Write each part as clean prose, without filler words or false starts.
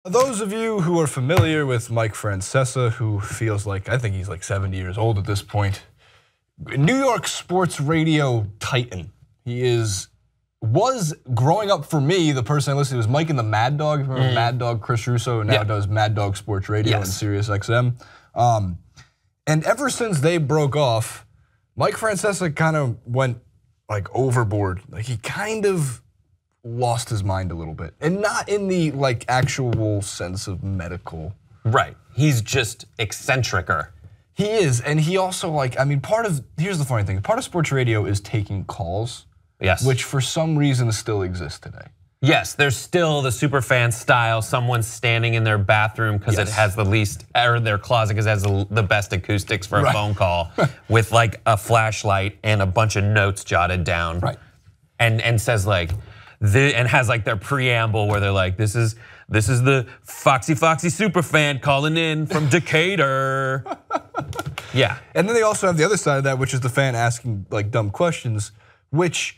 Those of you who are familiar with Mike Francesa, who feels like, I think he's like 70 years old at this point, New York sports radio titan. He was growing up for me, the person I listened to was Mike and the Mad Dog. Remember Mad Dog, Chris Russo, and now does Mad Dog Sports Radio and Sirius XM. And ever since they broke off, Mike Francesa kind of went like overboard. Like he kind of lost his mind a little bit, and not in the like actual sense of medical. Right, he's just eccentricer. He is, and he also like, I mean, here's the funny thing, part of sports radio is taking calls. Yes. Which for some reason still exists today. Yes, there's still the superfan style, someone standing in their bathroom because it has the least, or their closet because it has the best acoustics for a phone call, with like a flashlight and a bunch of notes jotted down. Right. And says like, and has like their preamble where they're like, this is the Foxy superfan calling in from Decatur. Yeah. And then they also have the other side of that, which is the fan asking like dumb questions, which,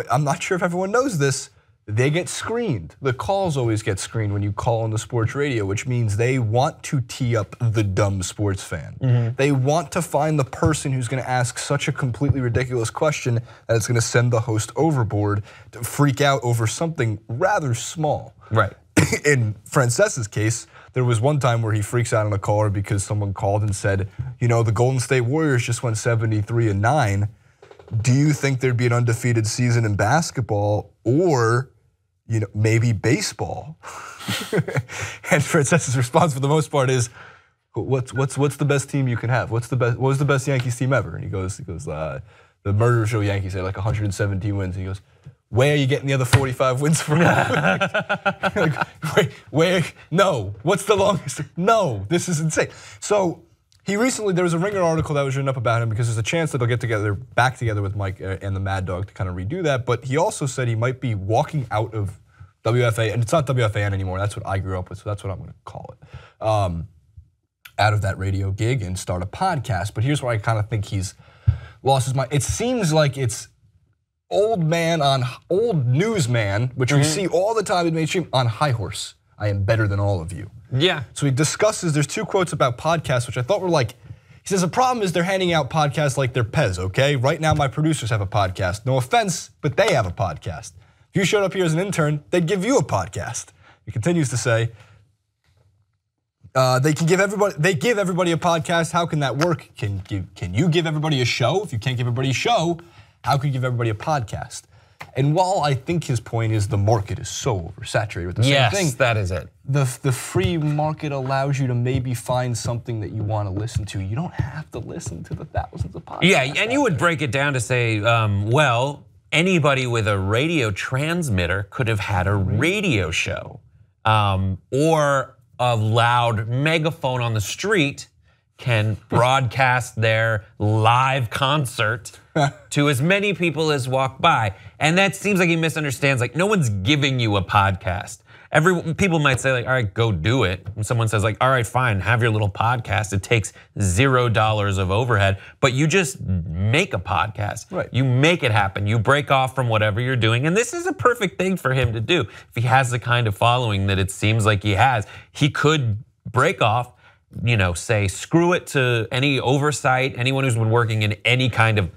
I'm not sure if everyone knows this, they get screened. The calls always get screened when you call on the sports radio, which means they want to tee up the dumb sports fan. They want to find the person who's gonna ask such a completely ridiculous question that it's gonna send the host overboard to freak out over something rather small. Right. In Francesa's case, there was one time where he freaks out on a caller because someone called and said, you know, the Golden State Warriors just went 73-9. Do you think there'd be an undefeated season in basketball or, you know, maybe baseball? And Francesa's response for the most part is, what's the best team you can have? What was the best Yankees team ever? And he goes, the Murder Show Yankees had like 117 wins. And he goes, where are you getting the other 45 wins from? Like, where? No. What's the longest? No. This is insane. So he recently, there was a Ringer article that was written up about him because there's a chance that they'll get back together with Mike and the Mad Dog to kind of redo that. But he also said he might be walking out of WFA, and it's not WFAN anymore. That's what I grew up with, so that's what I'm going to call it. Out of that radio gig and start a podcast. But here's where I kind of think he's lost his mind. It seems like it's old newsman, which we see all the time in mainstream, on high horse. I am better than all of you. Yeah. So he discusses, there's two quotes about podcasts, which I thought were like, he says, the problem is they're handing out podcasts like they're Pez, okay? Right now my producers have a podcast. No offense, but they have a podcast. If you showed up here as an intern, they'd give you a podcast. He continues to say, they give everybody a podcast. How can that work? Can you give everybody a show? If you can't give everybody a show, how can you give everybody a podcast? And while I think his point is the market is so oversaturated with the same thing. Yes, that is it. The free market allows you to maybe find something that you want to listen to. You don't have to listen to the thousands of podcasts. Yeah, and you would break it down to say, well, anybody with a radio transmitter could have had a radio show, or a loud megaphone on the street can broadcast their live concert to as many people as walk by. And that seems like he misunderstands, like no one's giving you a podcast. People might say like, all right, go do it. And someone says like, all right, fine, have your little podcast. It takes $0 of overhead, but you just make a podcast. Right. You make it happen. You break off from whatever you're doing. And this is a perfect thing for him to do. If he has the kind of following that it seems like he has, he could break off, you know, say screw it to any oversight, anyone who's been working in any kind of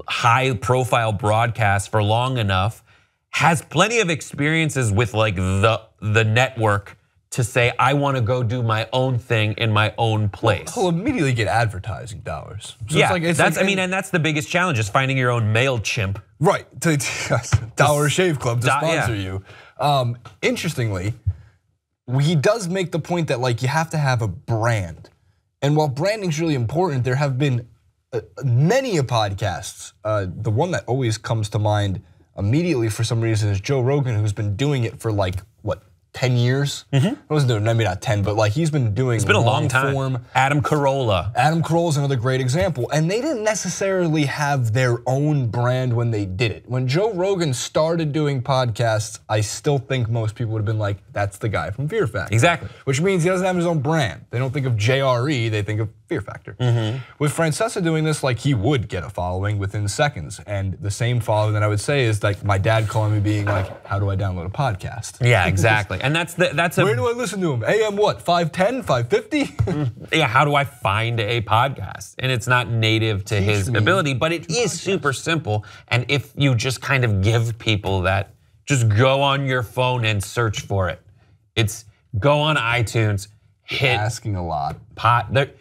high profile broadcast for long enough, has plenty of experiences with like the network to say, I want to go do my own thing in my own place. He'll immediately get advertising dollars. So yeah, and that's the biggest challenge, is finding your own MailChimp. Right, Dollar Shave Club to sponsor you. Interestingly, he does make the point that like you have to have a brand. And while branding is really important, there have been many podcasts. The one that always comes to mind immediately for some reason is Joe Rogan, who's been doing it for like, what, 10 years? I wasn't doing, maybe not 10, but like he's been doing it's been a long time. Form. Adam Carolla. Adam Carolla is another great example. And they didn't necessarily have their own brand when they did it. When Joe Rogan started doing podcasts, I still think most people would have been like, that's the guy from Fear Factor. Exactly. Which means he doesn't have his own brand. They don't think of JRE, they think of Fear Factor. With Francesa doing this, like he would get a following within seconds. And the same following that I would say is like my dad calling me being like, how do I download a podcast? Yeah, exactly. and that's a. Where do I listen to him? AM what? 510, 550? Yeah, how do I find a podcast? And it's not native to his ability, but it is super simple. And if you just kind of give people that, just go on your phone and search for it. It's go on iTunes, hit asking a lot. Podcast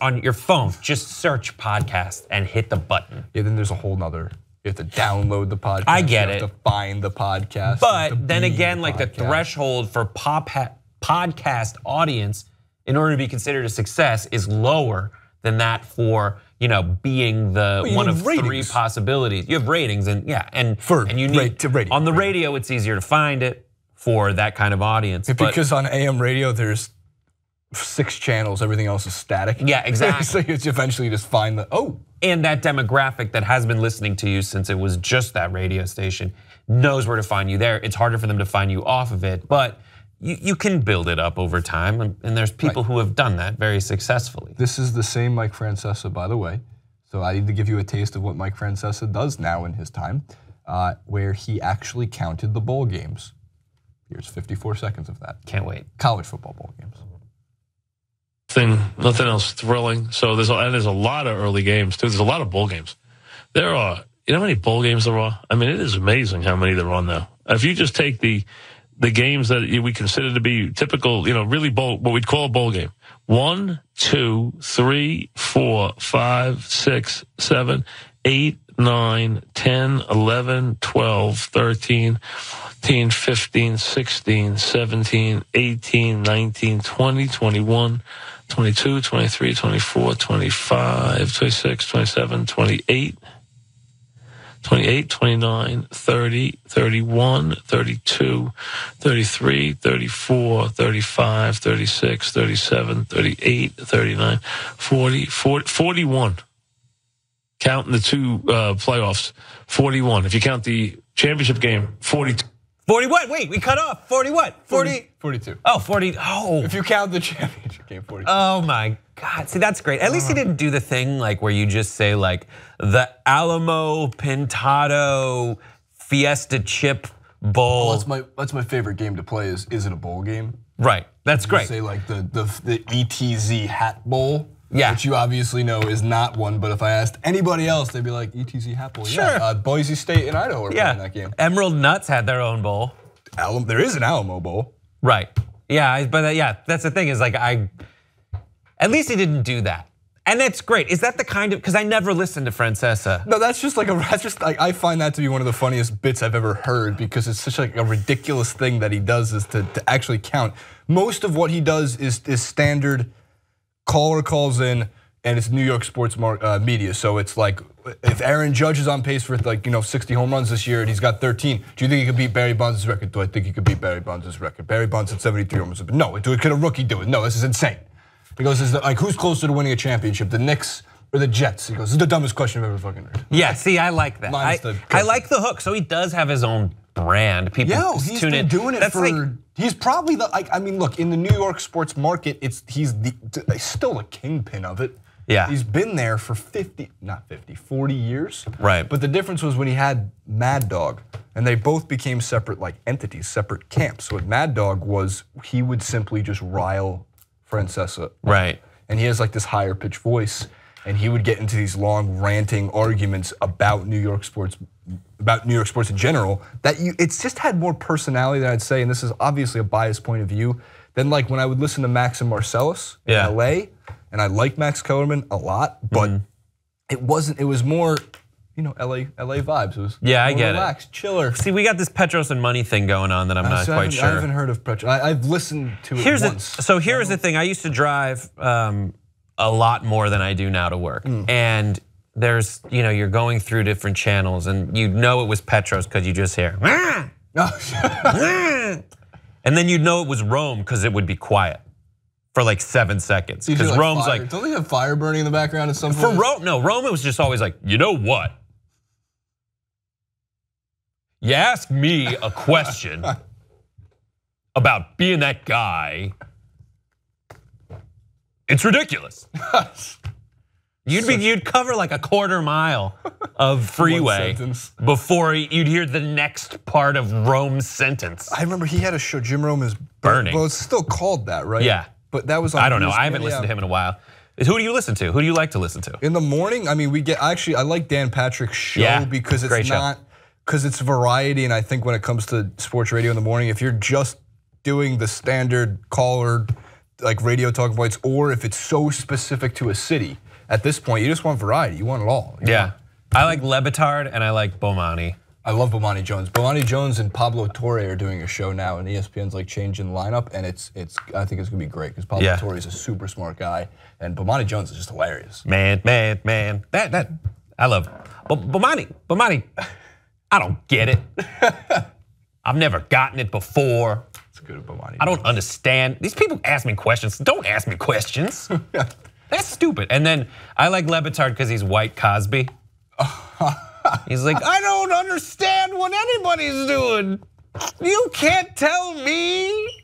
on your phone. Just search podcast and hit the button. Yeah, then there's a whole nother. You have to download the podcast. I get it. You have to find the podcast. But then again, like the threshold for podcast audience, in order to be considered a success, is lower than that for being the one of three possibilities. You have ratings, and you need on the radio. It's easier to find it for that kind of audience. Because on AM radio, there's 6 channels. Everything else is static. Yeah, exactly. So you eventually just find and that demographic that has been listening to you since it was just that radio station knows where to find you there. It's harder for them to find you off of it, but you can build it up over time, and there's people who have done that very successfully. This is the same Mike Francesa, by the way. So I need to give you a taste of what Mike Francesa does now in his time, where he actually counted the bowl games. Here's 54 seconds of that. Can't wait. College football bowl games. Nothing else thrilling. So there's a lot of early games too. There's a lot of bowl games. There are. You know how many bowl games there are? I mean, it is amazing how many there are now. If you just take the games that we consider to be typical, really what we'd call a bowl game. 1, 2, 3, 4, 5, 6, 7, 8, 9, 10, 11, 12, 13, 14, 15, 16, 17, 18, 19, 20, 21, 22, 23, 24, 25, 26, 27, 28, 29, 30, 31, 32, 33, 34, 35, 36, 37, 38, 39, 40, 41. Counting the 2 playoffs, 41. If you count the championship game, 42. 40 what? Wait, we cut off. 40 what? 42. Oh, 40. Oh. If you count the championship game, 42. Oh my God. See, that's great. At least he didn't do the thing like where you just say like the Alamo Pintado Fiesta Chip Bowl. Well, that's my favorite game to play is it a bowl game? Right. That's great. Say like the ETZ Hat Bowl. Yeah. Which you obviously know is not one, but if I asked anybody else, they'd be like, ETZ Hat Bowl. Sure. Yeah, Boise State and Idaho are playing that game. Emerald Nuts had their own bowl. There is an Alamo Bowl. Right. Yeah, but that's the thing is like at least he didn't do that. And that's great. Is that the kind of, because I never listened to Francesa. No, that's just like I find that to be one of the funniest bits I've ever heard because it's such like a ridiculous thing that he does is to actually count. Most of what he does is standard. Caller calls in, and it's New York sports media. So it's like, if Aaron Judge is on pace for 60 home runs this year, and he's got 13, do you think he could beat Barry Bonds' record? Do I think he could beat Barry Bonds' record? Barry Bonds had 73 home runs. No, could a rookie do it? No, this is insane. He goes, who's closer to winning a championship, the Knicks or the Jets? He goes, this is the dumbest question I've ever fucking heard. Yeah, see, I like that. I like the hook. So he does have his own brand. People he's tune been in. doing it he's probably look, in the New York sports market, he's still a kingpin of it. Yeah. He's been there for 40 years. Right. But the difference was when he had Mad Dog, and they both became separate entities, separate camps. So what Mad Dog was, he would simply just rile Francesa. Right. And he has this higher pitched voice, and he would get into these long ranting arguments about New York sports in general, it's just had more personality than I'd say, and this is obviously a biased point of view, than when I would listen to Max and Marcellus in LA, and I like Max Kellerman a lot, but it was more, LA vibes. It was I get relaxed, chiller. See, we got this Petros and money thing going on that I'm not quite sure. I haven't heard of Petros. I've listened to it once. So here's the thing, I used to drive a lot more than I do now to work, and there's, you're going through different channels and it was Petros because you just hear, and then you'd know it was Rome because it would be quiet for 7 seconds. Because Rome's don't they have fire burning in the background at some point? For Rome, no, Rome it was just always you know what? You ask me a question about being that guy, it's ridiculous. You'd cover like a quarter mile of freeway before you'd hear the next part of Rome's sentence. I remember he had a show, Jim Rome is Burning. Well, it's still called that, right? Yeah. But that was on I don't know. ESPN, I haven't listened to him in a while. Who do you listen to? Who do you like to listen to? In the morning, I mean, I like Dan Patrick's show because it's because it's variety, and I think when it comes to sports radio in the morning, if you're just doing the standard caller like radio talking points, or if it's so specific to a city, at this point, you just want variety. You want it all. I like Lebitard and I like Bomani. I love Bomani Jones. Bomani Jones and Pablo Torre are doing a show now, and ESPN's like changing the lineup, and I think it's gonna be great because Pablo Torre is a super smart guy, and Bomani Jones is just hilarious. Man, that I love. Bomani, I don't get it. I've never gotten it before. It's good at Bomani. I don't understand. These people ask me questions. Don't ask me questions. That's stupid. And then I like Lebitard because he's white Cosby. He's like, I don't understand what anybody's doing. You can't tell me.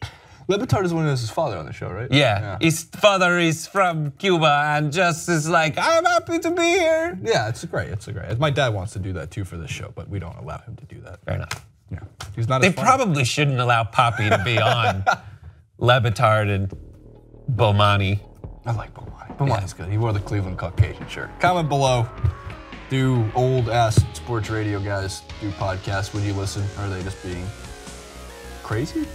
Lebitard is the one who has his father on the show, right? Yeah. His father is from Cuba and just is like, I'm happy to be here. Yeah, it's great. My dad wants to do that too for this show, but we don't allow him to do that. Fair enough. Yeah, he's not. They probably shouldn't allow Poppy to be on Lebitard and Bomani. I like Bomani. Bomani's good. He wore the Cleveland Caucasian shirt. Comment below. Do old ass sports radio guys do podcasts when you listen? Or are they just being crazy?